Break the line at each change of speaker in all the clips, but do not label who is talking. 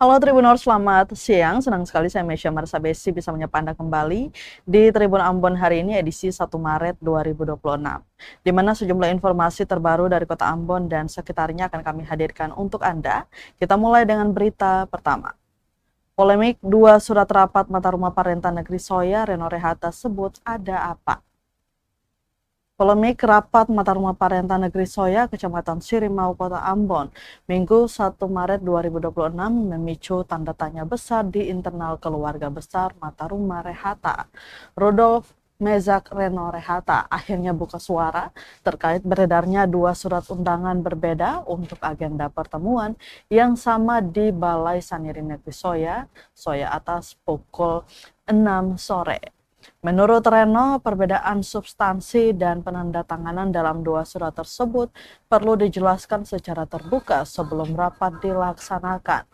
Halo Tribuners, selamat siang. Senang sekali saya Mesya Marsabesi bisa menyapa Anda kembali di Tribun Ambon hari ini edisi 1 Maret 2026. Di mana sejumlah informasi terbaru dari Kota Ambon dan sekitarnya akan kami hadirkan untuk Anda. Kita mulai dengan berita pertama. Polemik dua surat rapat Mata Rumah Parenta Negeri Soya Reno Rehata sebut ada apa? Polemik rapat Mata Rumah Parenta Negeri Soya, Kecamatan Sirimau, Kota Ambon, Minggu 1 Maret 2026 memicu tanda tanya besar di internal keluarga besar Mata Rumah Rehata. Rudolf Mezak Reno Rehata akhirnya buka suara terkait beredarnya dua surat undangan berbeda untuk agenda pertemuan yang sama di Balai Saniri Negeri Soya, Soya Atas pukul 6 sore. Menurut Reno, perbedaan substansi dan penandatanganan dalam dua surat tersebut perlu dijelaskan secara terbuka sebelum rapat dilaksanakan.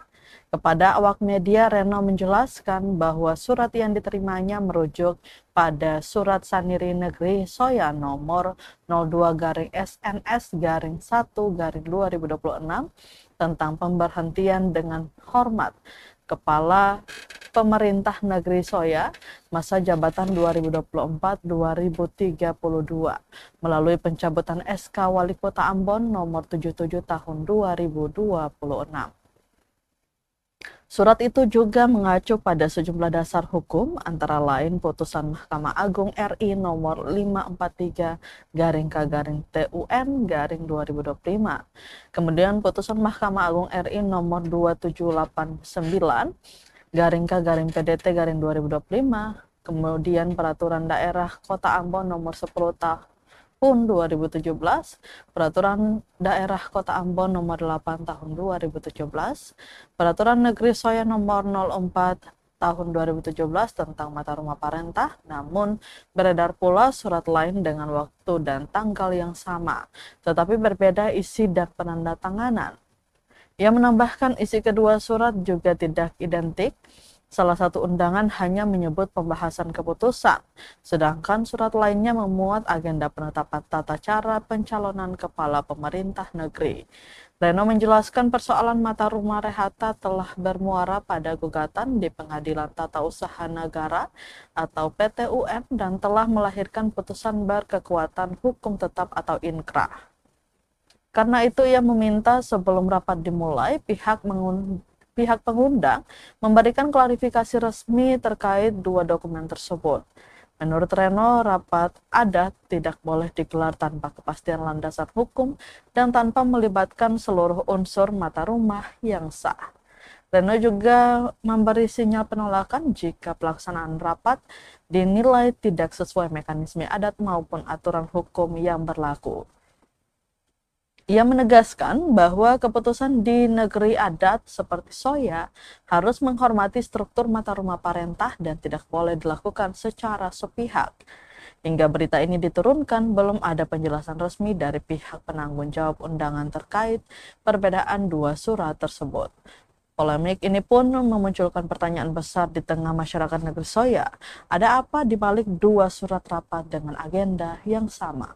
Kepada awak media, Reno menjelaskan bahwa surat yang diterimanya merujuk pada Surat Saniri Negeri Soya nomor 02-SNS-1-2026 tentang pemberhentian dengan hormat Kepala Pemerintah Negeri Soya masa jabatan 2024-2032 melalui pencabutan SK Wali Kota Ambon nomor 77 tahun 2026. Surat itu juga mengacu pada sejumlah dasar hukum, antara lain putusan Mahkamah Agung RI nomor 543-K-TUN-2025. Kemudian putusan Mahkamah Agung RI nomor 2789-K-PDT-2025, kemudian peraturan daerah Kota Ambon nomor 10 tahun 2017, Peraturan Daerah Kota Ambon nomor 8 tahun 2017, Peraturan Negeri Soya nomor 04 tahun 2017 tentang Mata Rumah Parenta, namun beredar pula surat lain dengan waktu dan tanggal yang sama, tetapi berbeda isi dan penandatanganan. Ia menambahkan isi kedua surat juga tidak identik. Salah satu undangan hanya menyebut pembahasan keputusan, sedangkan surat lainnya memuat agenda penetapan tata cara pencalonan kepala pemerintah negeri. Reno menjelaskan persoalan Mata Rumah Rehata telah bermuara pada gugatan di Pengadilan Tata Usaha Negara atau PT-UN dan telah melahirkan putusan berkekuatan hukum tetap atau inkrah. Karena itu ia meminta sebelum rapat dimulai pihak pengundang memberikan klarifikasi resmi terkait dua dokumen tersebut. Menurut Reno, rapat adat tidak boleh digelar tanpa kepastian landasan hukum dan tanpa melibatkan seluruh unsur mata rumah yang sah. Reno juga memberi sinyal penolakan jika pelaksanaan rapat dinilai tidak sesuai mekanisme adat maupun aturan hukum yang berlaku. Ia menegaskan bahwa keputusan di negeri adat seperti Soya harus menghormati struktur Mata Rumah Parentah dan tidak boleh dilakukan secara sepihak. Hingga berita ini diturunkan, belum ada penjelasan resmi dari pihak penanggung jawab undangan terkait perbedaan dua surat tersebut. Polemik ini pun memunculkan pertanyaan besar di tengah masyarakat negeri Soya. Ada apa di balik dua surat rapat dengan agenda yang sama?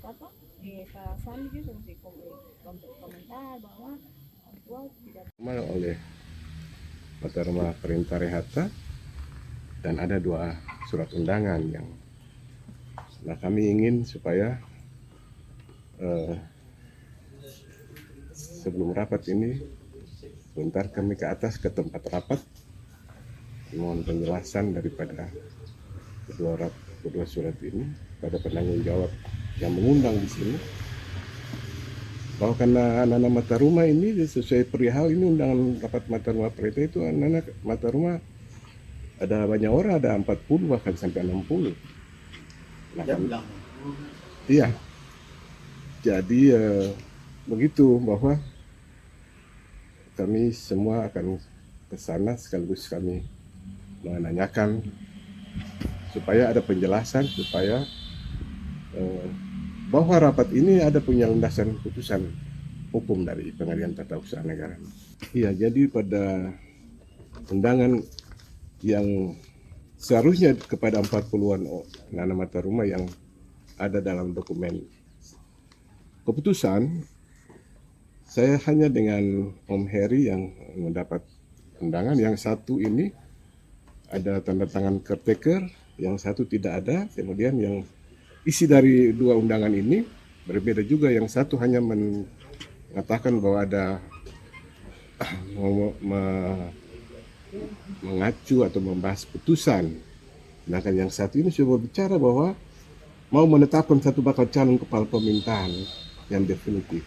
Apa Kak Sandi juga mesti komentar bahwa orang tua tidak
Oleh Mata Rumah Parenta Rehata dan ada dua surat undangan yang kami ingin supaya sebelum rapat ini sebentar kami ke atas ke tempat rapat mohon penjelasan daripada kedua surat ini pada penanggung jawab yang mengundang di sini, bahwa karena anak-anak mata rumah ini sesuai perihal ini undangan rapat Mata Rumah Parenta itu anak-anak mata rumah ada banyak orang, ada 40 bahkan sampai 60. Nah, iya, jadi begitu bahwa kami semua akan ke sana sekaligus kami menanyakan supaya ada penjelasan supaya bahwa rapat ini ada punya landasan putusan hukum dari Pengadilan Tata Usaha Negara. Iya, jadi pada undangan yang seharusnya kepada 40-an anak mata rumah yang ada dalam dokumen keputusan, saya hanya dengan Om Heri yang mendapat undangan. Yang satu ini ada tanda tangan caretaker, yang satu tidak ada. Kemudian yang isi dari dua undangan ini berbeda juga. Yang satu hanya mengatakan bahwa ada mengacu atau membahas putusan. Sedangkan yang satu ini sudah berbicara bahwa mau menetapkan satu bakal calon kepala pemerintahan yang definitif.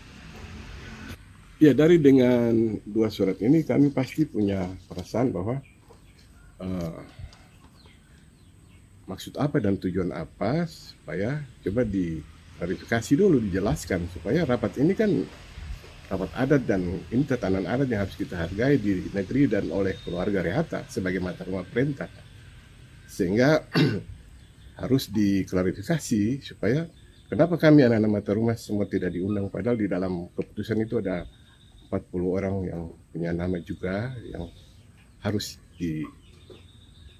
Ya, dari dengan dua surat ini kami pasti punya perasaan bahwa maksud apa dan tujuan apa, supaya coba diklarifikasi dulu, dijelaskan, supaya rapat ini kan rapat adat dan ini tatanan adat yang harus kita hargai di negeri dan oleh keluarga Rehata sebagai mata rumah perintah. Sehingga harus diklarifikasi supaya kenapa kami anak-anak mata rumah semua tidak diundang, padahal di dalam keputusan itu ada 40 orang yang punya nama juga yang harus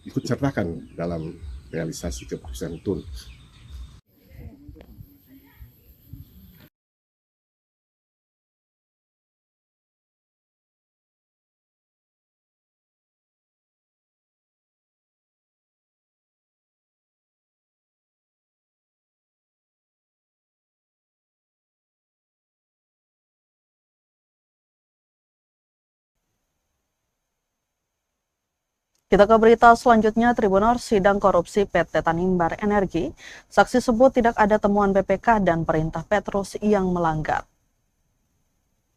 ikut sertakan dalam realisasi keputusan itu.
Kita ke berita selanjutnya, Tribunal Sidang Korupsi PT Tanimbar Energi. Saksi sebut tidak ada temuan BPK dan perintah Petrus yang melanggar.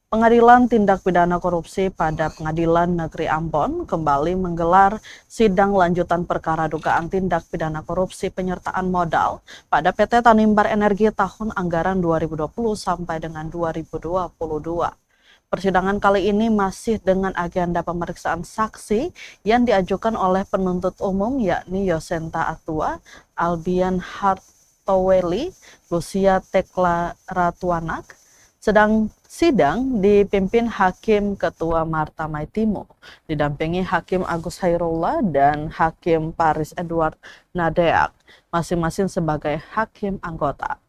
Pengadilan Tindak Pidana Korupsi pada Pengadilan Negeri Ambon kembali menggelar sidang lanjutan perkara dugaan tindak pidana korupsi penyertaan modal pada PT Tanimbar Energi tahun anggaran 2020 sampai dengan 2022. Persidangan kali ini masih dengan agenda pemeriksaan saksi yang diajukan oleh penuntut umum yakni Yosenta Atua, Albian Hartoweli, Lucia Tekla Ratuanak. Sedang sidang dipimpin Hakim Ketua Marta Maitimo, didampingi Hakim Agus Hairullah dan Hakim Paris Edward Nadeak, masing-masing sebagai hakim anggota.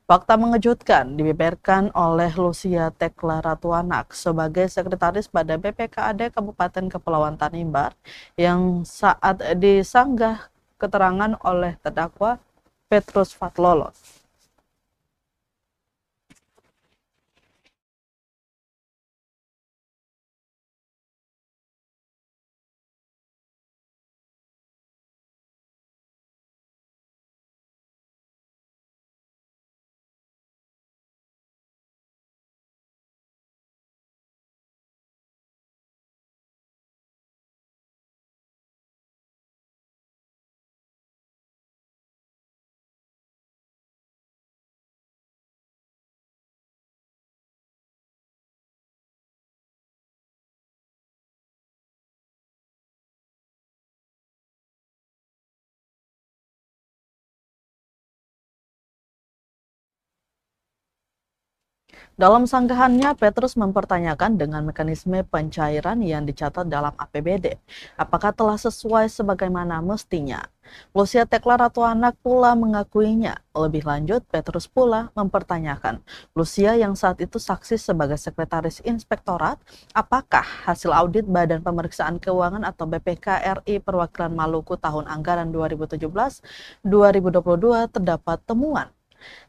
Fakta mengejutkan dibeberkan oleh Lucia Tekla Ratuanak sebagai sekretaris pada BPKAD Kabupaten Kepulauan Tanimbar yang saat disanggah keterangan oleh terdakwa Petrus Fatlolon. Dalam sanggahannya, Petrus mempertanyakan dengan mekanisme pencairan yang dicatat dalam APBD. Apakah telah sesuai sebagaimana mestinya? Lucia Tekla Ratuanak pula mengakuinya. Lebih lanjut, Petrus pula mempertanyakan Lucia yang saat itu saksi sebagai sekretaris inspektorat, apakah hasil audit Badan Pemeriksaan Keuangan atau BPK RI Perwakilan Maluku tahun anggaran 2017-2022 terdapat temuan.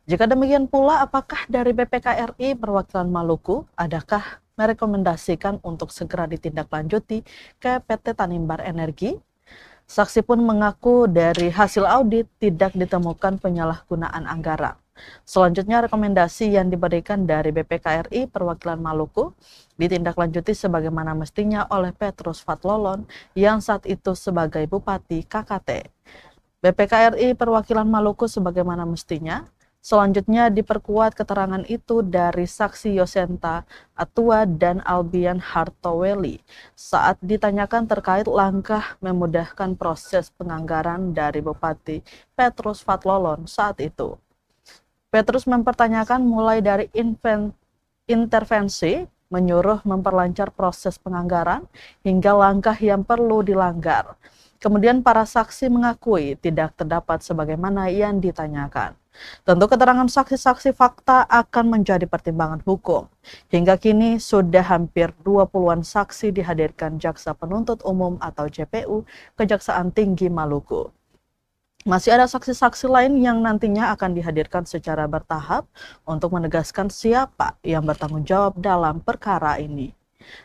Jika demikian pula, apakah dari BPK RI Perwakilan Maluku adakah merekomendasikan untuk segera ditindaklanjuti ke PT Tanimbar Energi? Saksi pun mengaku dari hasil audit tidak ditemukan penyalahgunaan anggaran. Selanjutnya, rekomendasi yang diberikan dari BPK RI Perwakilan Maluku ditindaklanjuti sebagaimana mestinya oleh Petrus Fatlolon yang saat itu sebagai Bupati KKT. BPK RI Perwakilan Maluku sebagaimana mestinya. Selanjutnya diperkuat keterangan itu dari saksi Yosenta Atua dan Albian Hartoweli saat ditanyakan terkait langkah memudahkan proses penganggaran dari Bupati Petrus Fatlolon saat itu. Petrus mempertanyakan mulai dari intervensi, menyuruh memperlancar proses penganggaran, hingga langkah yang perlu dilanggar. Kemudian para saksi mengakui tidak terdapat sebagaimana yang ditanyakan. Tentu keterangan saksi-saksi fakta akan menjadi pertimbangan hukum. Hingga kini sudah hampir 20-an saksi dihadirkan Jaksa Penuntut Umum atau JPU Kejaksaan Tinggi Maluku. Masih ada saksi-saksi lain yang nantinya akan dihadirkan secara bertahap untuk menegaskan siapa yang bertanggung jawab dalam perkara ini.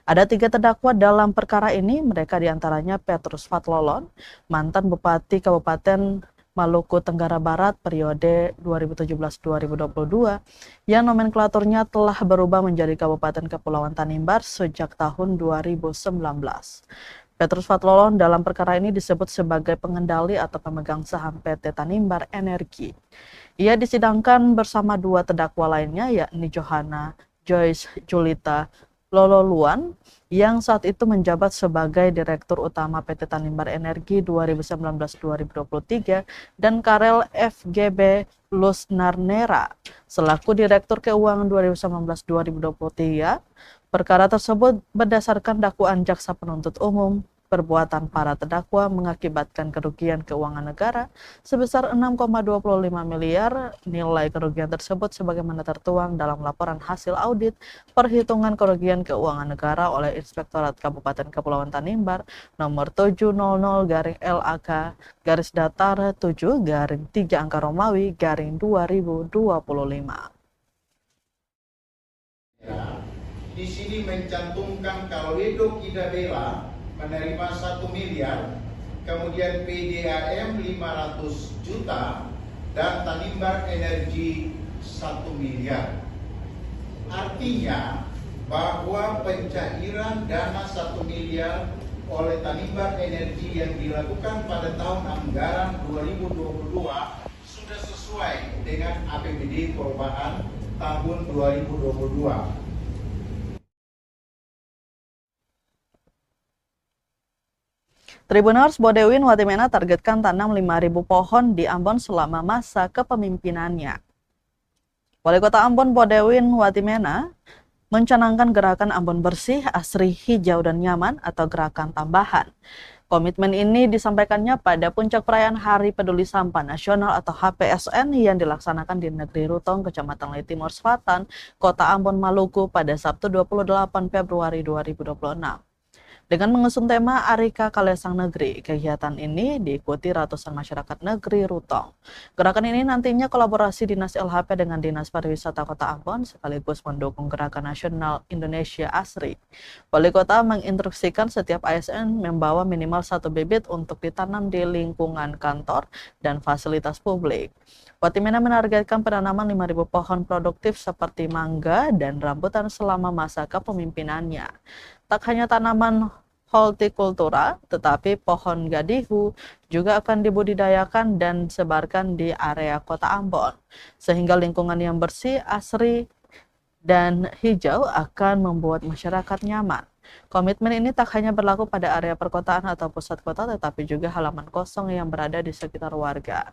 Ada 3 terdakwa dalam perkara ini, mereka diantaranya Petrus Fatlolon, mantan Bupati Kabupaten Maluku Tenggara Barat periode 2017-2022, yang nomenklaturnya telah berubah menjadi Kabupaten Kepulauan Tanimbar sejak tahun 2019. Petrus Fatlolon dalam perkara ini disebut sebagai pengendali atau pemegang saham PT Tanimbar Energi. Ia disidangkan bersama 2 terdakwa lainnya, yakni Johanna Joyce Julita Lololuan yang saat itu menjabat sebagai Direktur Utama PT Tanimbar Energi 2019-2023 dan Karel FGB Lusnarnera selaku Direktur Keuangan 2019-2023. Perkara tersebut berdasarkan dakwaan Jaksa Penuntut Umum. Perbuatan para terdakwa mengakibatkan kerugian keuangan negara sebesar 6,25 miliar. Nilai kerugian tersebut sebagaimana tertuang dalam laporan hasil audit perhitungan kerugian keuangan negara oleh Inspektorat Kabupaten Kepulauan Tanimbar nomor 700-7-3
Di sini mencantumkan kalau Edo Kidabela menerima 1 miliar, kemudian PDAM 500 juta, dan Tanimbar Energi 1 miliar. Artinya bahwa pencairan dana 1 miliar oleh Tanimbar Energi yang dilakukan pada tahun anggaran 2022 sudah sesuai dengan APBD perubahan tahun 2022.
Tribuners Bodewin Watimena targetkan tanam 5.000 pohon di Ambon selama masa kepemimpinannya. Wali Kota Ambon Bodewin Watimena mencanangkan gerakan Ambon Bersih, Asri, Hijau, dan Nyaman atau gerakan tambahan. Komitmen ini disampaikannya pada puncak perayaan Hari Peduli Sampah Nasional atau HPSN yang dilaksanakan di Negeri Rutong, Kecamatan Lei Timur Selatan, Kota Ambon, Maluku pada Sabtu 28 Februari 2026. Dengan mengusung tema Arika Kalesang Negeri, kegiatan ini diikuti ratusan masyarakat negeri Rutong. Gerakan ini nantinya kolaborasi Dinas LHP dengan Dinas Pariwisata Kota Ambon sekaligus mendukung Gerakan Nasional Indonesia ASRI. Wali Kota menginstruksikan setiap ASN membawa minimal 1 bibit untuk ditanam di lingkungan kantor dan fasilitas publik. Watimena menargetkan penanaman 5.000 pohon produktif seperti mangga dan rambutan selama masa kepemimpinannya. Tak hanya tanaman hortikultura, tetapi pohon gadihu juga akan dibudidayakan dan sebarkan di area Kota Ambon, sehingga lingkungan yang bersih, asri, dan hijau akan membuat masyarakat nyaman. Komitmen ini tak hanya berlaku pada area perkotaan atau pusat kota, tetapi juga halaman kosong yang berada di sekitar warga.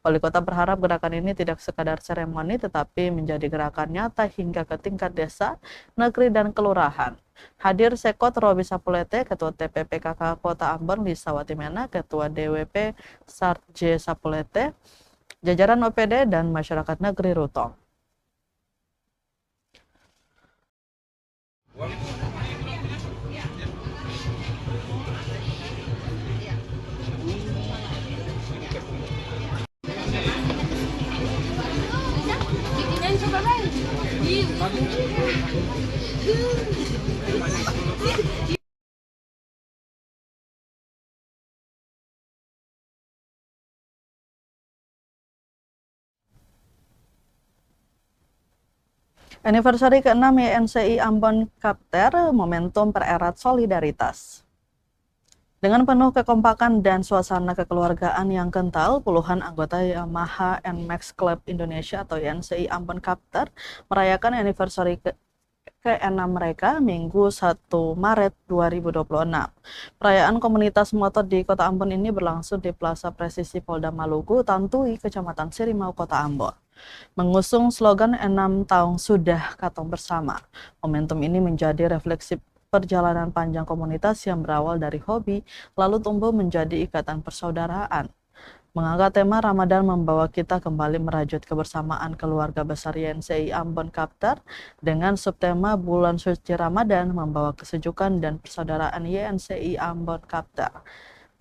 Wali Kota berharap gerakan ini tidak sekadar seremoni, tetapi menjadi gerakan nyata hingga ke tingkat desa, negeri, dan kelurahan. Hadir Sekot Robi Sapulete, Ketua TPPKK Kota Ambon Lisa Watimena, Ketua DWP Sarje Sapulete, jajaran OPD, dan masyarakat negeri Rutong. Anniversary ke-6 YNCI Ambon Kapter, momentum pererat solidaritas. Dengan penuh kekompakan dan suasana kekeluargaan yang kental, puluhan anggota Yamaha NMAX Club Indonesia atau YNCI Ambon Kapter merayakan anniversary ke-6 mereka Minggu 1 Maret 2026. Perayaan komunitas motor di Kota Ambon ini berlangsung di Plaza Presisi Polda Maluku, Tantui, Kecamatan Sirimau, Kota Ambon. Mengusung slogan 6 tahun sudah Katong Bersama. Momentum ini menjadi refleksi perjalanan panjang komunitas yang berawal dari hobi, lalu tumbuh menjadi ikatan persaudaraan. Mengangkat tema Ramadan membawa kita kembali merajut kebersamaan keluarga besar YNCI Ambon Kaptar dengan subtema Bulan Suci Ramadan membawa kesejukan dan persaudaraan YNCI Ambon Kaptar.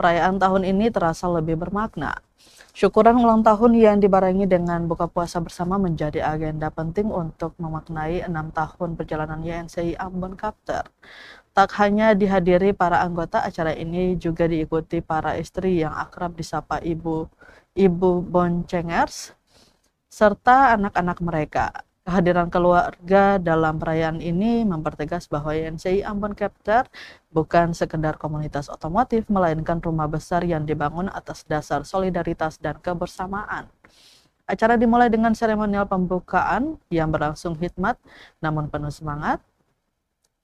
Perayaan tahun ini terasa lebih bermakna. Syukuran ulang tahun yang dibarengi dengan buka puasa bersama menjadi agenda penting untuk memaknai 6 tahun perjalanan YNCI Ambon Kaptar. Tak hanya dihadiri para anggota, acara ini juga diikuti para istri yang akrab disapa Ibu Boncengers, serta anak-anak mereka. Kehadiran keluarga dalam perayaan ini mempertegas bahwa YNCI Ambon Kaptar bukan sekedar komunitas otomotif, melainkan rumah besar yang dibangun atas dasar solidaritas dan kebersamaan. Acara dimulai dengan seremonial pembukaan yang berlangsung hikmat namun penuh semangat.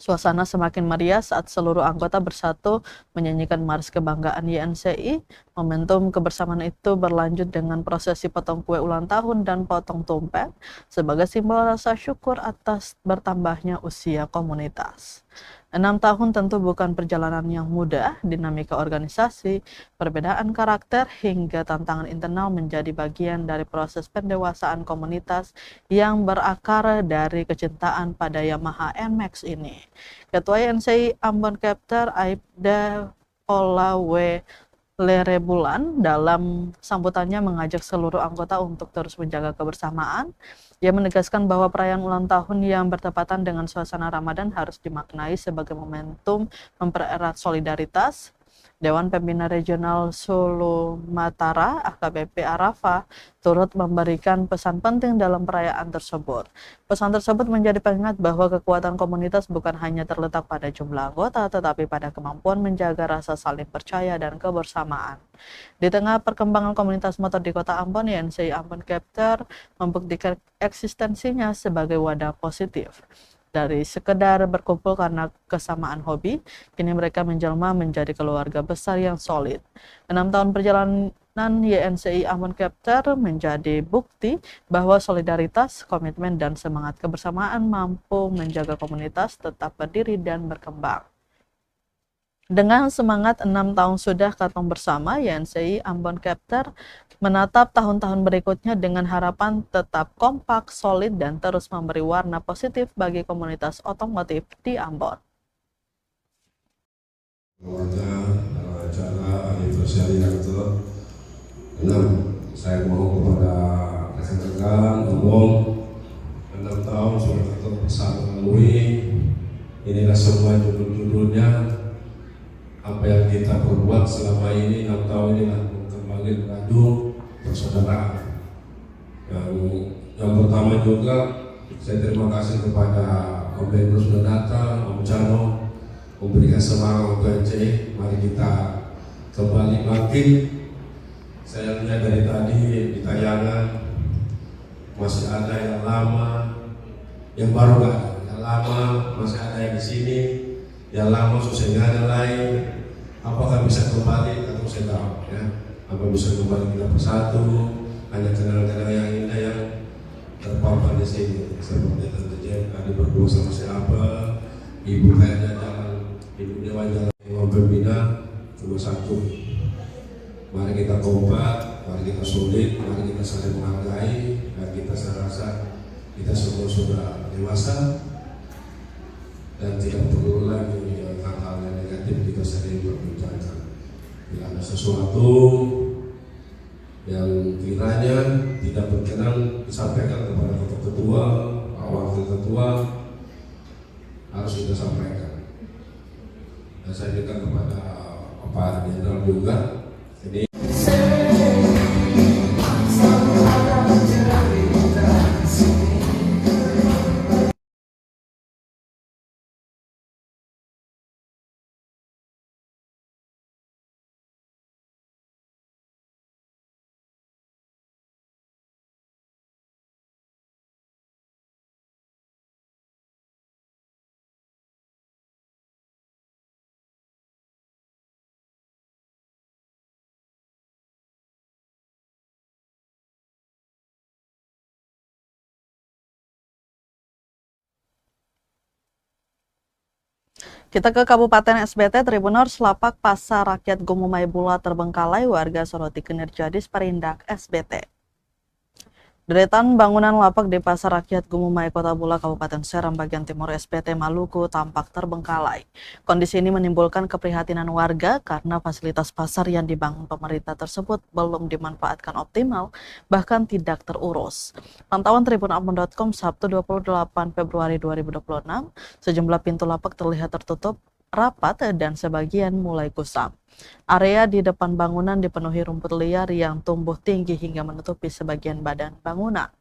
Suasana semakin meriah saat seluruh anggota bersatu menyanyikan Mars Kebanggaan YNCI. Momentum kebersamaan itu berlanjut dengan prosesi potong kue ulang tahun dan potong tumpeng sebagai simbol rasa syukur atas bertambahnya usia komunitas. 6 tahun tentu bukan perjalanan yang mudah, dinamika organisasi, perbedaan karakter, hingga tantangan internal menjadi bagian dari proses pendewasaan komunitas yang berakar dari kecintaan pada Yamaha NMAX ini. Ketua YNCI Ambon Kaptar Aibda Olawe Lerebulan dalam sambutannya mengajak seluruh anggota untuk terus menjaga kebersamaan. Ia menegaskan bahwa perayaan ulang tahun yang bertepatan dengan suasana Ramadan harus dimaknai sebagai momentum mempererat solidaritas. Dewan Pembina Regional Sulu Matara AKBP Arafah turut memberikan pesan penting dalam perayaan tersebut. Pesan tersebut menjadi pengingat bahwa kekuatan komunitas bukan hanya terletak pada jumlah anggota, tetapi pada kemampuan menjaga rasa saling percaya dan kebersamaan. Di tengah perkembangan komunitas motor di Kota Ambon, YNCI Ambon Kaptar membuktikan eksistensinya sebagai wadah positif. Dari sekedar berkumpul karena kesamaan hobi, kini mereka menjelma menjadi keluarga besar yang solid. 6 tahun perjalanan YNCI Ambon Kaptar menjadi bukti bahwa solidaritas, komitmen, dan semangat kebersamaan mampu menjaga komunitas tetap berdiri dan berkembang. Dengan semangat 6 tahun sudah Katong Bersama, YNCI Ambon Kaptar menatap tahun-tahun berikutnya dengan harapan tetap kompak, solid, dan terus memberi warna positif bagi komunitas otomotif di Ambon.
Keluarga dalam acara anniversary yang ke-6, saya mohon kepada rekan-rekan umum 6 tahun sudah Katong Bersama melalui, inilah semua judul-judulnya. Apa yang kita perbuat selama ini 6 tahun inilah kembali beradu persaudaraan. Yang pertama juga saya terima kasih kepada Om Benur sudah datang, Om Cano memberikan semangat untuk YNCI. Mari kita kembali bangkit. Saya lihat dari tadi di tayangan masih ada yang lama, yang baru nggak ada. Yang lama masih ada yang di sini, yang lama susah nggak ada lain. Apakah bisa kembali? Atau saya tahu ya. Apa bisa kembali kita bersatu? Hanya kenal-kenal yang indah yang terpampang di sini. Seperti Tante Jen tadi berdua sama siapa? Ibu kayaknya jalan, Ibu Dewa jalan Dewan Pembina cuma satu. Mari kita kompak, mari kita solid, mari kita saling menghargai. Dan kita saya rasa kita semua sudah dewasa dan tidak perlu lagi hal-hal yang negatif kita sering berbincangkan. Bila ada sesuatu yang kiranya tidak berkenan disampaikan kepada ketua, wakil ketua, harus kita sampaikan. Dan saya minta kepada Pak Jenderal juga, ini
Kita ke Kabupaten SBT, Tribuners, lapak pasar rakyat Gumumai Bula terbengkalai, warga soroti kinerja Disperindak SBT. Deretan bangunan lapak di Pasar Rakyat Gumumai, Kota Bula, Kabupaten Seram, bagian timur SBT Maluku tampak terbengkalai. Kondisi ini menimbulkan keprihatinan warga karena fasilitas pasar yang dibangun pemerintah tersebut belum dimanfaatkan optimal, bahkan tidak terurus. Pantauan tribunambon.com Sabtu 28 Februari 2026, sejumlah pintu lapak terlihat tertutup rapat dan sebagian mulai kusam. Area di depan bangunan dipenuhi rumput liar yang tumbuh tinggi hingga menutupi sebagian badan bangunan.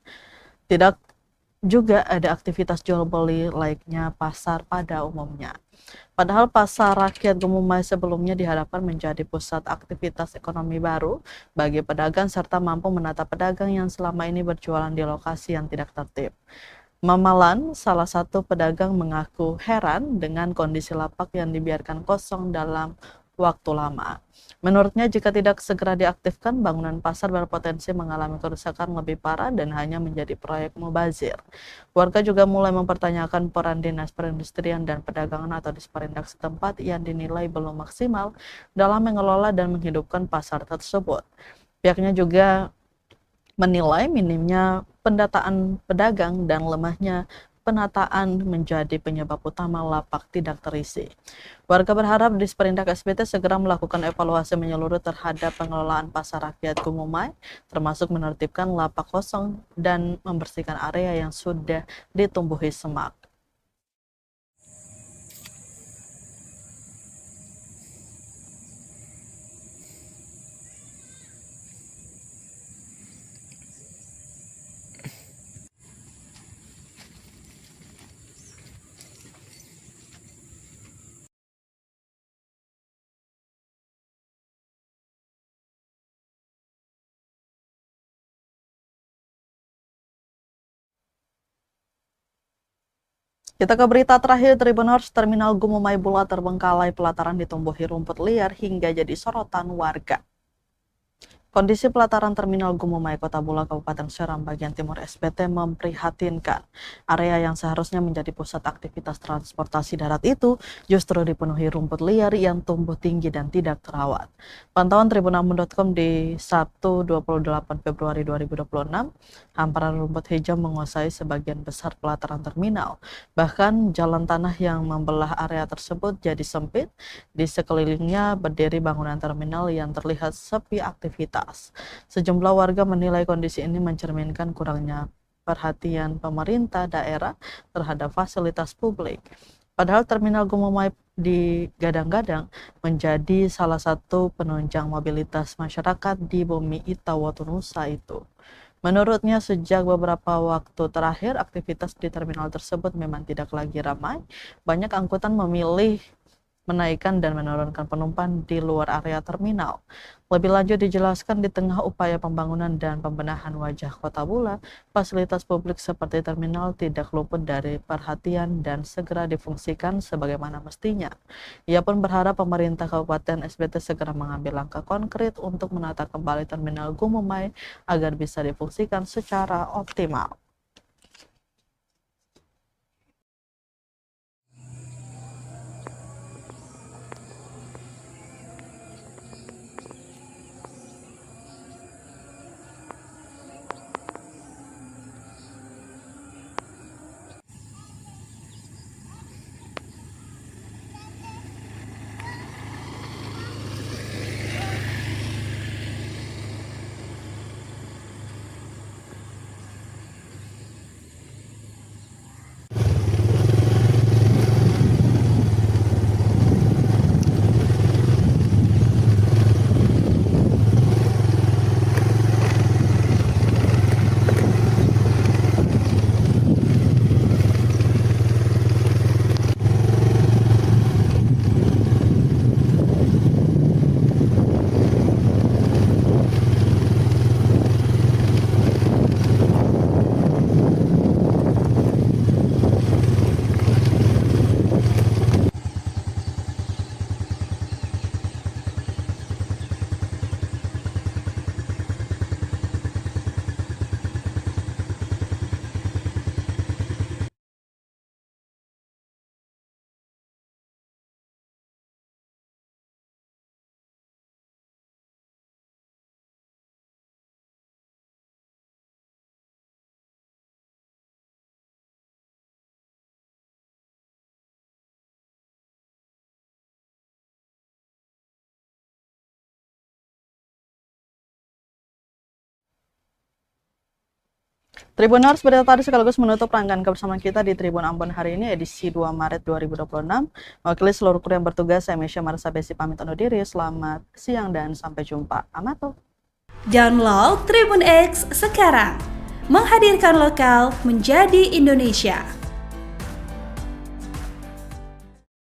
Tidak juga ada aktivitas jual beli layaknya pasar pada umumnya. Padahal Pasar Rakyat Gumumai sebelumnya diharapkan menjadi pusat aktivitas ekonomi baru bagi pedagang serta mampu menata pedagang yang selama ini berjualan di lokasi yang tidak tertib. Mamalan, salah satu pedagang, mengaku heran dengan kondisi lapak yang dibiarkan kosong dalam waktu lama. Menurutnya, jika tidak segera diaktifkan, bangunan pasar berpotensi mengalami kerusakan lebih parah dan hanya menjadi proyek mubazir. Warga juga mulai mempertanyakan peran Dinas Perindustrian dan Perdagangan atau Disperindak setempat yang dinilai belum maksimal dalam mengelola dan menghidupkan pasar tersebut. Pihaknya juga menilai minimnya pendataan pedagang dan lemahnya penataan menjadi penyebab utama lapak tidak terisi. Warga berharap Disperindak SBT segera melakukan evaluasi menyeluruh terhadap pengelolaan Pasar Rakyat Gumumai, termasuk menertibkan lapak kosong dan membersihkan area yang sudah ditumbuhi semak. Kita ke berita terakhir, Tribuners, Terminal Gumumai Bula terbengkalai pelataran ditumbuhi rumput liar hingga jadi sorotan warga. Kondisi pelataran Terminal Gumumai, Kota Bula, Kabupaten Seram, bagian timur SBT memprihatinkan. Area yang seharusnya menjadi pusat aktivitas transportasi darat itu justru dipenuhi rumput liar yang tumbuh tinggi dan tidak terawat. Pantauan tribunambon.com di Sabtu 28 Februari 2026, hamparan rumput hijau menguasai sebagian besar pelataran terminal. Bahkan jalan tanah yang membelah area tersebut jadi sempit. Di sekelilingnya berdiri bangunan terminal yang terlihat sepi aktivitas. Sejumlah warga menilai kondisi ini mencerminkan kurangnya perhatian pemerintah daerah terhadap fasilitas publik. Padahal Terminal Gumumai digadang-gadang menjadi salah satu penunjang mobilitas masyarakat di bumi Itawotunusa itu. Menurutnya, sejak beberapa waktu terakhir aktivitas di terminal tersebut memang tidak lagi ramai. Banyak angkutan memilih menaikkan dan menurunkan penumpang di luar area terminal. Lebih lanjut dijelaskan, di tengah upaya pembangunan dan pembenahan wajah Kota Bula, fasilitas publik seperti terminal tidak luput dari perhatian dan segera difungsikan sebagaimana mestinya. Ia pun berharap pemerintah Kabupaten SBT segera mengambil langkah konkret untuk menata kembali Terminal Gumumai agar bisa difungsikan secara optimal. Tribuners, berita tadi sekaligus menutup rangkaian kebersamaan kita di Tribun Ambon hari ini edisi 2 Maret 2026. Mewakili seluruh kru yang bertugas, saya Mesya Marsa Besi pamit undur diri. Selamat siang dan sampai jumpa. Amato.
Download Tribun X sekarang. Menghadirkan lokal menjadi Indonesia.